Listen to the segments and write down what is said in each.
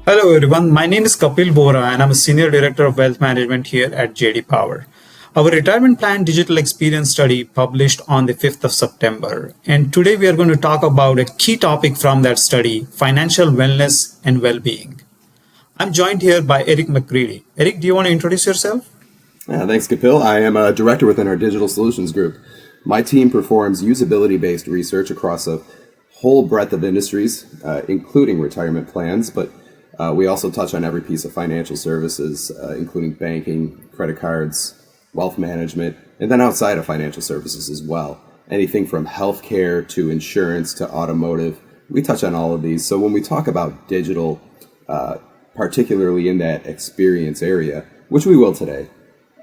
Hello everyone, my name is Kapil Vora and I'm a Senior Director of Wealth Management here at JD Power. Our retirement plan digital experience study published on the 5th of September. And today we are going to talk about a key topic from that study, financial wellness and well-being. I'm joined here by Eric McCready. Eric, do you want to introduce yourself? Thanks, Kapil. I am a director within our digital solutions group. My team performs usability-based research across a whole breadth of industries, including retirement plans, but we also touch on every piece of financial services, including banking, credit cards, wealth management, and then outside of financial services as well. Anything from healthcare to insurance to automotive, we touch on all of these. So when we talk about digital, particularly in that experience area, which we will today,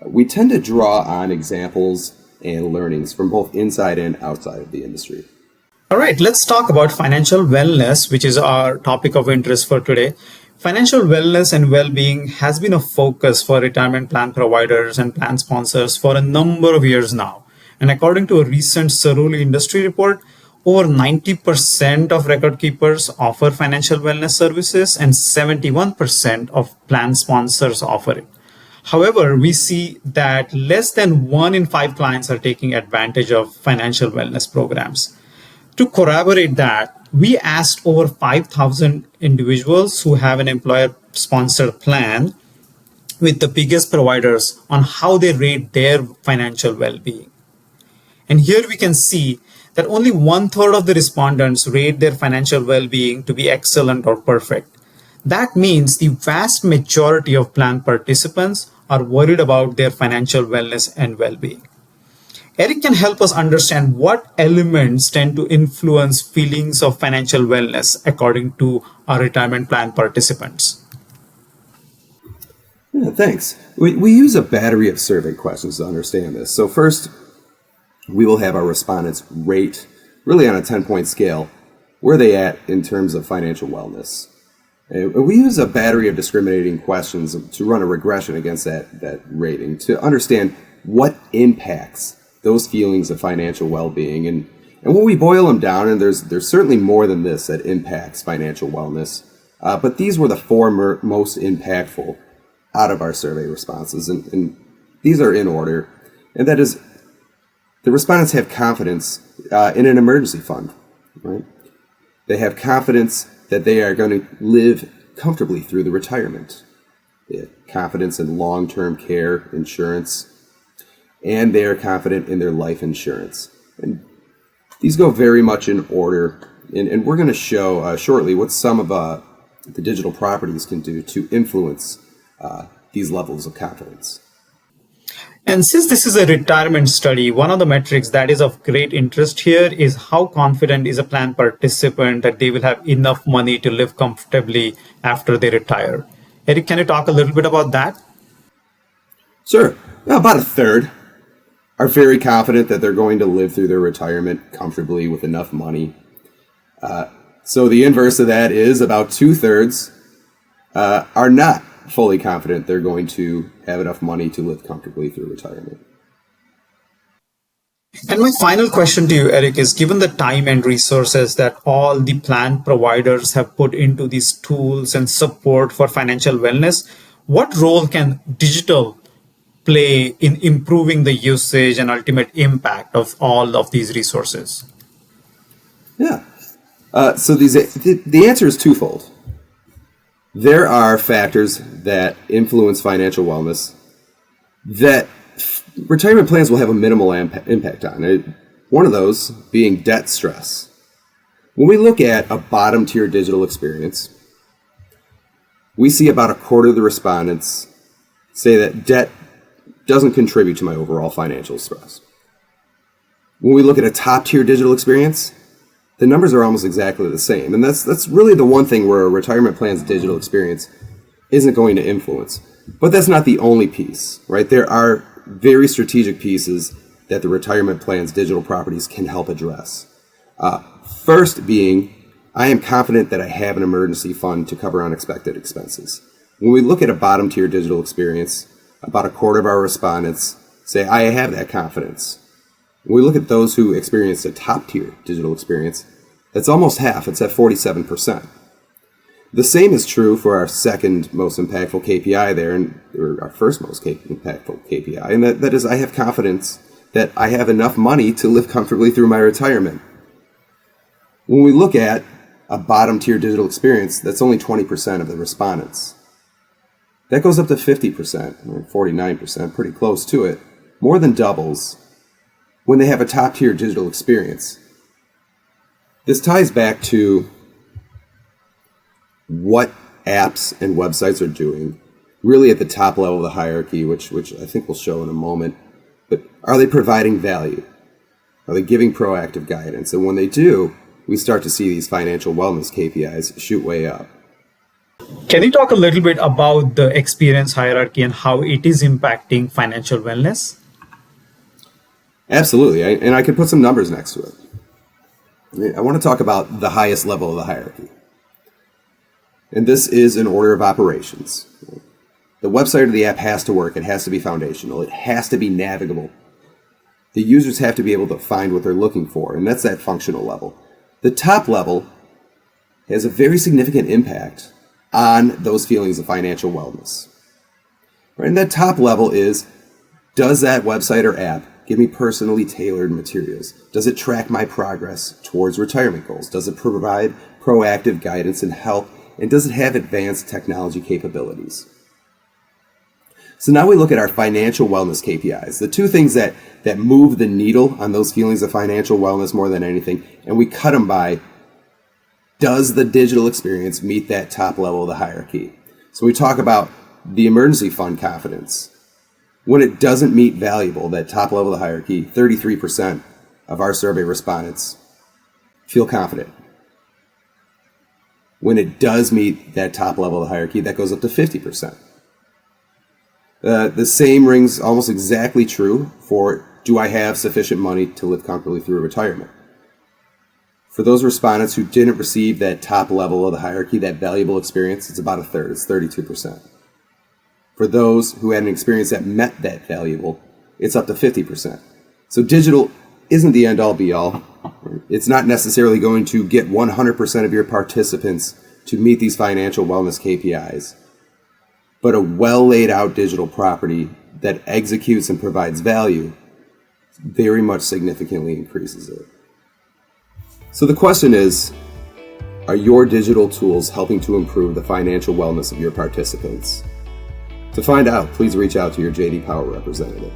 we tend to draw on examples and learnings from both inside and outside of the industry. All right, let's talk about financial wellness, which is our topic of interest for today. Financial wellness and well-being has been a focus for retirement plan providers and plan sponsors for a number of years now. And according to a recent Cerulli industry report, over 90% of record keepers offer financial wellness services and 71% of plan sponsors offer it. However, we see that less than 1 in 5 clients are taking advantage of financial wellness programs. To corroborate that, we asked over 5,000 individuals who have an employer-sponsored plan with the biggest providers on how they rate their financial well-being. And here we can see that only 1/3 of the respondents rate their financial well-being to be excellent or perfect. That means the vast majority of plan participants are worried about their financial wellness and well-being. Eric can help us understand what elements tend to influence feelings of financial wellness according to our retirement plan participants. Yeah, thanks. We use a battery of survey questions to understand this. So first, we will have our respondents rate, really on a 10-point scale, where they at in terms of financial wellness. We use a battery of discriminating questions to run a regression against that rating to understand what impacts those feelings of financial well-being. And when we boil them down, and there's certainly more than this that impacts financial wellness, but these were the four most impactful out of our survey responses. And these are in order. And that is, the respondents have confidence in an emergency fund, right? They have confidence that they are going to live comfortably through the retirement. They have confidence in long-term care insurance, and they are confident in their life insurance. And these go very much in order, and we're going to show shortly what some of the digital properties can do to influence these levels of confidence. And since this is a retirement study, one of the metrics that is of great interest here is how confident is a plan participant that they will have enough money to live comfortably after they retire. Eric, can you talk a little bit about that? Sure. About a third are very confident that they're going to live through their retirement comfortably with enough money. So the inverse of that is about 2/3 are not fully confident they're going to have enough money to live comfortably through retirement. And my final question to you, Eric, is given the time and resources that all the plan providers have put into these tools and support for financial wellness, what role can digital play in improving the usage and ultimate impact of all of these resources? Yeah. So the answer is twofold. There are factors that influence financial wellness that retirement plans will have a minimal impact on it. One of those being debt stress. When we look at a bottom tier digital experience, we see about a quarter of the respondents say that debt doesn't contribute to my overall financial stress. When we look at a top tier digital experience, the numbers are almost exactly the same. And that's really the one thing where a retirement plan's digital experience isn't going to influence. But that's not the only piece, right? There are very strategic pieces that the retirement plan's digital properties can help address. First being, I am confident that I have an emergency fund to cover unexpected expenses. When we look at a bottom tier digital experience, about a quarter of our respondents say, I have that confidence. When we look at those who experience a top tier digital experience, that's almost half. It's at 47%. The same is true for our second most impactful KPI there, or our first most impactful KPI, and that is I have confidence that I have enough money to live comfortably through my retirement. When we look at a bottom-tier digital experience, that's only 20% of the respondents. That goes up to 50%, or 49%, pretty close to it, more than doubles when they have a top-tier digital experience. This ties back to what apps and websites are doing, really at the top level of the hierarchy, which I think we'll show in a moment. But are they providing value? Are they giving proactive guidance? And when they do, we start to see these financial wellness KPIs shoot way up. Can you talk a little bit about the experience hierarchy and how it is impacting financial wellness? Absolutely, and I could put some numbers next to it. I want to talk about the highest level of the hierarchy. And this is an order of operations. The website or the app has to work. It has to be foundational. It has to be navigable. The users have to be able to find what they're looking for, and that's that functional level. The top level has a very significant impact on those feelings of financial wellness. Right? And that top level is, does that website or app give me personally tailored materials? Does it track my progress towards retirement goals? Does it provide proactive guidance and help? And does it have advanced technology capabilities? So now we look at our financial wellness KPIs, the two things that move the needle on those feelings of financial wellness more than anything, and we cut them by, does the digital experience meet that top level of the hierarchy? So we talk about the emergency fund confidence. When it doesn't meet valuable, that top level of the hierarchy, 33% of our survey respondents feel confident. When it does meet that top level of the hierarchy, that goes up to 50%. The same rings almost exactly true for, do I have sufficient money to live comfortably through retirement? For those respondents who didn't receive that top level of the hierarchy, that valuable experience, it's about a third, it's 32%. For those who had an experience that met that valuable, it's up to 50%. So digital isn't the end-all be-all. It's not necessarily going to get 100% of your participants to meet these financial wellness KPIs. But a well-laid-out digital property that executes and provides value very much significantly increases it. So the question is, are your digital tools helping to improve the financial wellness of your participants? To find out, please reach out to your J.D. Power representative.